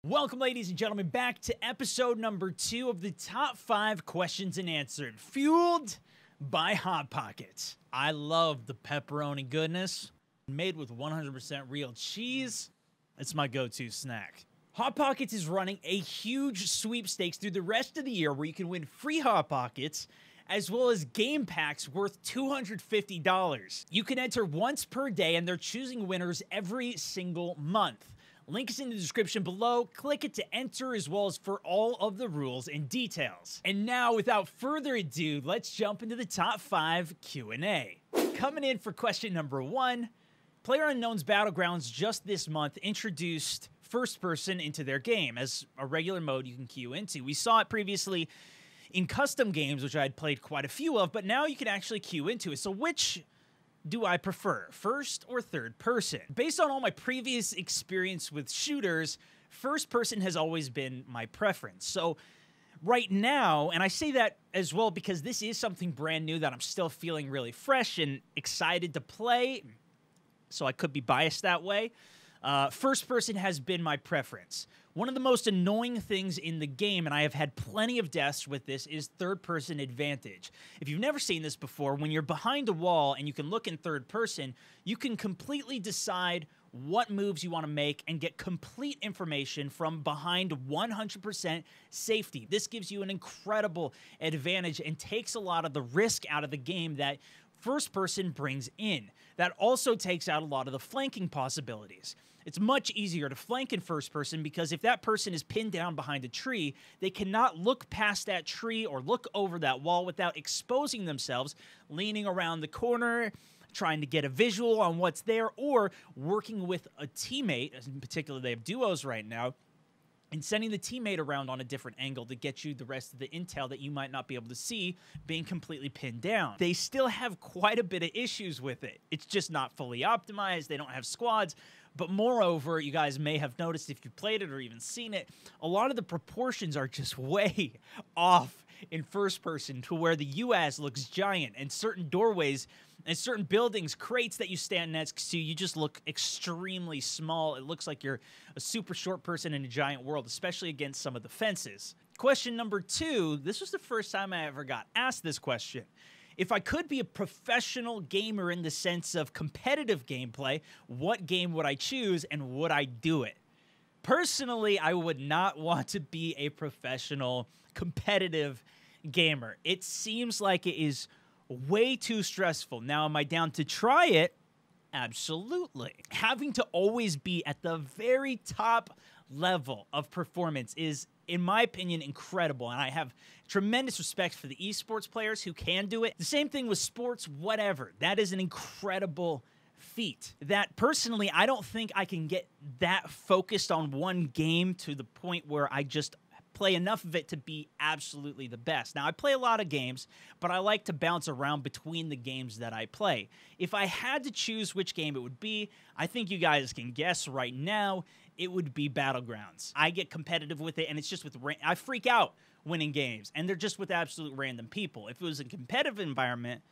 Welcome, ladies and gentlemen, back to episode number 2 of the top 5 questions and answered, fueled by Hot Pockets. I love the pepperoni goodness, made with 100% real cheese. It's my go-to snack. Hot Pockets is running a huge sweepstakes through the rest of the year where you can win free Hot Pockets as well as game packs worth $250. You can enter once per day, and they're choosing winners every single month. Link is in the description below. Click it to enter as well as for all of the rules and details. And now, without further ado, let's jump into the top 5 Q&A. Coming in for question number 1, PlayerUnknown's Battlegrounds just this month introduced first person into their game as a regular mode you can queue into. We saw it previously in custom games, which I had played quite a few of, but now you can actually queue into it. So which do I prefer, first or third person? Based on all my previous experience with shooters, first person has always been my preference. So right now, and I say that as well because this is something brand new that I'm still feeling really fresh and excited to play, so I could be biased that way. First person has been my preference. One of the most annoying things in the game, and I have had plenty of deaths with this, is third person advantage. If you've never seen this before, when you're behind a wall and you can look in third person, you can completely decide what moves you want to make and get complete information from behind 100% safety. This gives you an incredible advantage and takes a lot of the risk out of the game that first person brings in. That also takes out a lot of the flanking possibilities. It's much easier to flank in first person because if that person is pinned down behind a tree, they cannot look past that tree or look over that wall without exposing themselves, leaning around the corner, trying to get a visual on what's there, or working with a teammate. In particular, they have duos right now, and sending the teammate around on a different angle to get you the rest of the intel that you might not be able to see being completely pinned down. They still have quite a bit of issues with it. It's just not fully optimized. They don't have squads. But moreover, you guys may have noticed if you played it or even seen it, a lot of the proportions are just way off in first person to where the US looks giant and certain doorways and certain buildings, crates that you stand next to, you just look extremely small. It looks like you're a super short person in a giant world, especially against some of the fences. Question number 2, this was the first time I ever got asked this question. If I could be a professional gamer in the sense of competitive gameplay, what game would I choose and would I do it? Personally, I would not want to be a professional competitive gamer. It seems like it is way too stressful. Now, am I down to try it? Absolutely. Having to always be at the very top level of performance is, in my opinion, incredible, and I have tremendous respect for the esports players who can do it. The same thing with sports, whatever. That is an incredible feat that personally I don't think I can get that focused on one game to the point where I just play enough of it to be absolutely the best. Now, I play a lot of games, but I like to bounce around between the games that I play. If I had to choose which game it would be, I think you guys can guess right now, it would be Battlegrounds. I get competitive with it, and it's just with I freak out winning games, and they're just with absolute random people. If it was a competitive environment,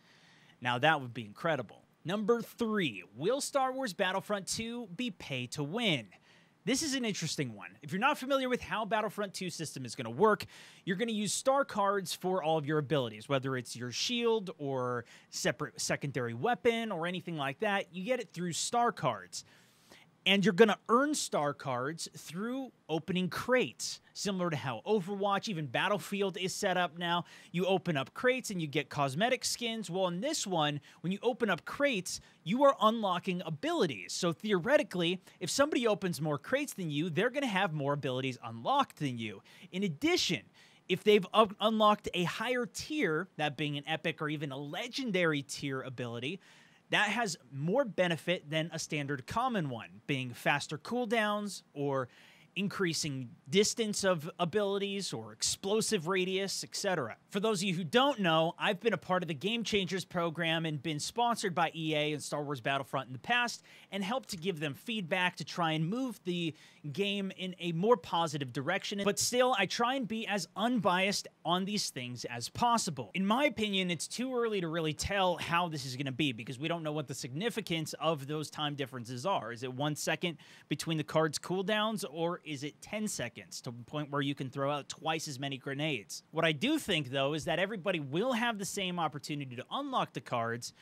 now that would be incredible. Number 3, will Star Wars Battlefront 2 be pay to win? This is an interesting one. If you're not familiar with how Battlefront 2 system is going to work, you're going to use star cards for all of your abilities, whether it's your shield or separate secondary weapon or anything like that. You get it through star cards. And you're going to earn star cards through opening crates, similar to how Overwatch, even Battlefield is set up now. You open up crates and you get cosmetic skins. Well, in this one, when you open up crates, you are unlocking abilities. So theoretically, if somebody opens more crates than you, they're going to have more abilities unlocked than you. In addition, if they've unlocked a higher tier, that being an epic or even a legendary tier ability, that has more benefit than a standard common one, being faster cooldowns or increasing distance of abilities or explosive radius, etc. For those of you who don't know, I've been a part of the Game Changers program and been sponsored by EA and Star Wars Battlefront in the past and helped to give them feedback to try and move the game in a more positive direction. But still, I try and be as unbiased on these things as possible. In my opinion, it's too early to really tell how this is going to be because we don't know what the significance of those time differences are. Is it 1 second between the cards' cooldowns, or is it 10 seconds to the point where you can throw out twice as many grenades? What I do think, though, is that everybody will have the same opportunity to unlock the cards,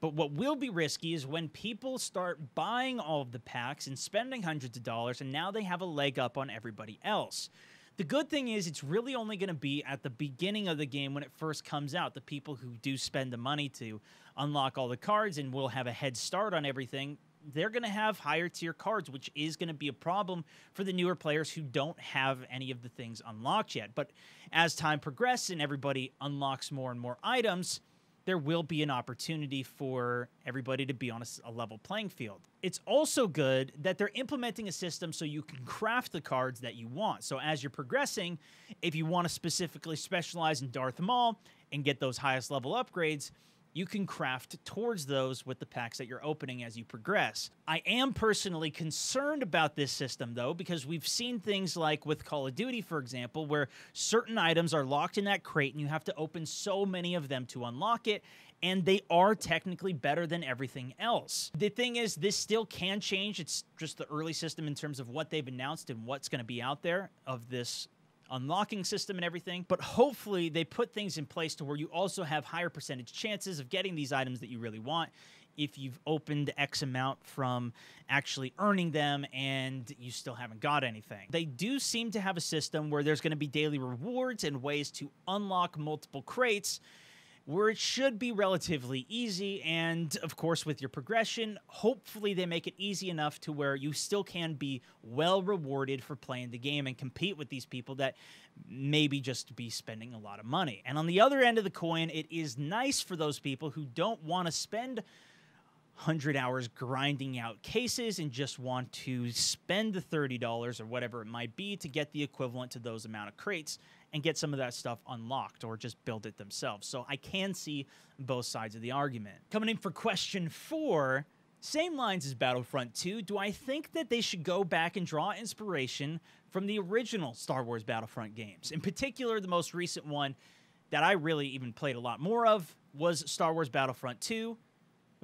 but what will be risky is when people start buying all of the packs and spending hundreds of dollars, and now they have a leg up on everybody else. The good thing is it's really only going to be at the beginning of the game when it first comes out. The people who do spend the money to unlock all the cards and will have a head start on everything, they're going to have higher tier cards, which is going to be a problem for the newer players who don't have any of the things unlocked yet. But as time progresses and everybody unlocks more and more items, there will be an opportunity for everybody to be on a level playing field. It's also good that they're implementing a system so you can craft the cards that you want. So as you're progressing, if you want to specifically specialize in Darth Maul and get those highest level upgrades, you can craft towards those with the packs that you're opening as you progress. I am personally concerned about this system, though, because we've seen things like with Call of Duty, for example, where certain items are locked in that crate and you have to open so many of them to unlock it, and they are technically better than everything else. The thing is, this still can change. It's just the early system in terms of what they've announced and what's going to be out there of this unlocking system and everything, but hopefully they put things in place to where you also have higher percentage chances of getting these items that you really want if you've opened X amount from actually earning them and you still haven't got anything. They do seem to have a system where there's going to be daily rewards and ways to unlock multiple crates, where it should be relatively easy, and of course with your progression, hopefully they make it easy enough to where you still can be well rewarded for playing the game and compete with these people that maybe just be spending a lot of money. And on the other end of the coin, it is nice for those people who don't want to spend 100 hours grinding out cases and just want to spend the $30 or whatever it might be to get the equivalent to those amount of crates and get some of that stuff unlocked or just build it themselves. So I can see both sides of the argument. Coming in for question 4, same lines as Battlefront 2, do I think that they should go back and draw inspiration from the original Star Wars Battlefront games? In particular, the most recent one that I really even played a lot more of was Star Wars Battlefront 2,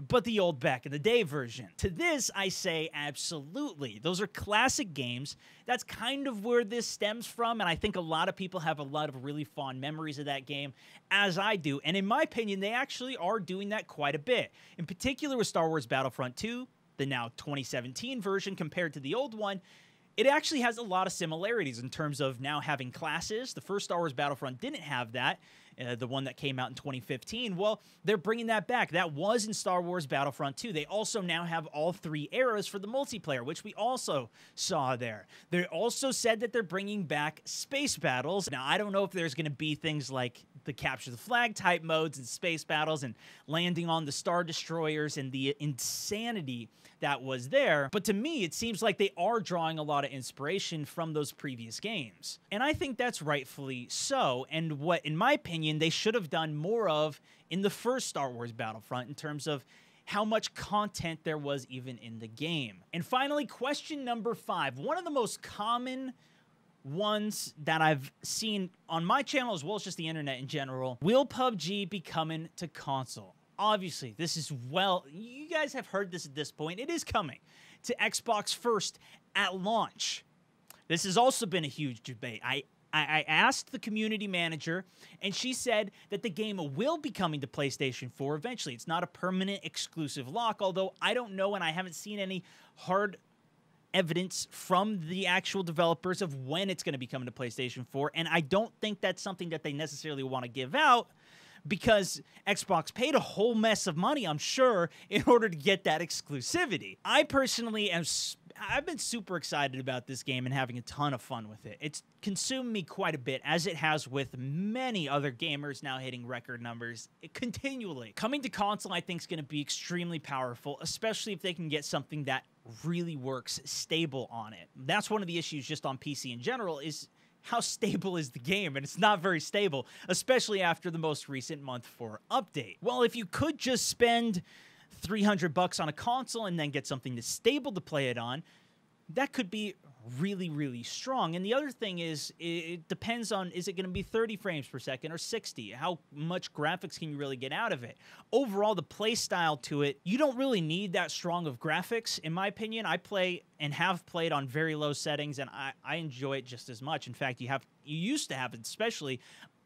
but the old back in the day version. To this, I say absolutely. Those are classic games. That's kind of where this stems from, and I think a lot of people have a lot of really fond memories of that game, as I do. And in my opinion, they actually are doing that quite a bit. In particular with Star Wars Battlefront 2, the now 2017 version compared to the old one, it actually has a lot of similarities in terms of now having classes. The first Star Wars Battlefront didn't have that. The one that came out in 2015, well, they're bringing that back. That was in Star Wars Battlefront 2. They also now have all 3 eras for the multiplayer, which we also saw there. They also said that they're bringing back space battles. Now, I don't know if there's going to be things like the capture the flag type modes and space battles and landing on the Star Destroyers and the insanity that was there, but to me, it seems like they are drawing a lot of inspiration from those previous games. And I think that's rightfully so, and what, in my opinion, they should have done more of in the first Star Wars Battlefront in terms of how much content there was even in the game. And finally, question number 5. One of the most common ones that I've seen on my channel as well as just the internet in general, will PUBG be coming to console? Obviously, this is, well, you guys have heard this at this point. It is coming to Xbox first at launch. This has also been a huge debate. I asked the community manager, and she said that the game will be coming to PlayStation 4 eventually. It's not a permanent exclusive lock, although I don't know, and I haven't seen any hard evidence from the actual developers of when it's going to be coming to PlayStation 4, and I don't think that's something that they necessarily want to give out, because Xbox paid a whole mess of money, I'm sure, in order to get that exclusivity. I personally I've been super excited about this game and having a ton of fun with it. It's consumed me quite a bit, as it has with many other gamers now hitting record numbers continually. Coming to console, I think, is going to be extremely powerful, especially if they can get something that really works stable on it. That's one of the issues just on PC in general, is how stable is the game, and it's not very stable, especially after the most recent month 4 update. Well, if you could just spend $300 on a console and then get something that's stable to play it on, that could be really, really strong. And the other thing is, it depends on, is it going to be 30 frames per second or 60? How much graphics can you really get out of it? Overall, the play style to it, you don't really need that strong of graphics, in my opinion. I play and have played on very low settings, and I enjoy it just as much. In fact, you used to have, especially,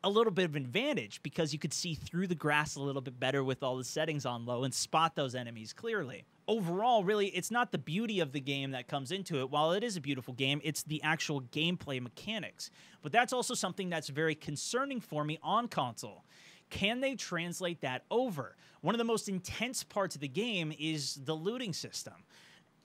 a little bit of advantage because you could see through the grass a little bit better with all the settings on low and spot those enemies clearly. Overall, really, it's not the beauty of the game that comes into it. While it is a beautiful game, it's the actual gameplay mechanics. But that's also something that's very concerning for me on console. Can they translate that over? One of the most intense parts of the game is the looting system.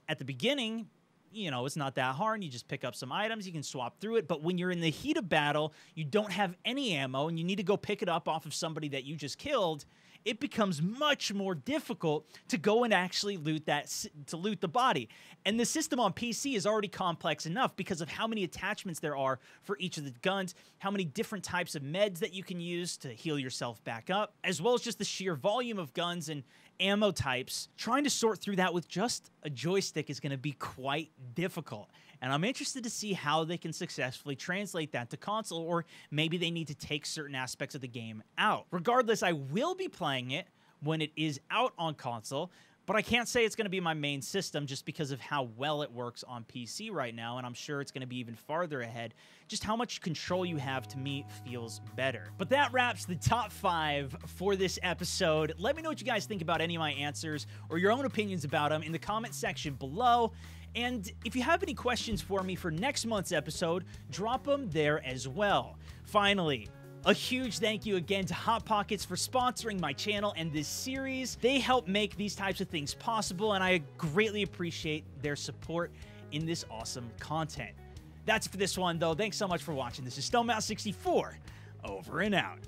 At the beginning, you know, it's not that hard. You just pick up some items, you can swap through it. But when you're in the heat of battle, you don't have any ammo, and you need to go pick it up off of somebody that you just killed, it becomes much more difficult to go and actually loot the body. And the system on PC is already complex enough because of how many attachments there are for each of the guns, how many different types of meds that you can use to heal yourself back up, as well as just the sheer volume of guns and ammo types. Trying to sort through that with just a joystick is going to be quite difficult. And I'm interested to see how they can successfully translate that to console, or maybe they need to take certain aspects of the game out. Regardless, I will be playing it when it is out on console, but I can't say it's going to be my main system just because of how well it works on PC right now, and I'm sure it's going to be even farther ahead. Just how much control you have, to me, feels better. But that wraps the top 5 for this episode. Let me know what you guys think about any of my answers or your own opinions about them in the comment section below. And if you have any questions for me for next month's episode, drop them there as well. Finally, a huge thank you again to Hot Pockets for sponsoring my channel and this series. They help make these types of things possible, and I greatly appreciate their support in this awesome content. That's it for this one, though. Thanks so much for watching. This is SwagMountain 64, over and out.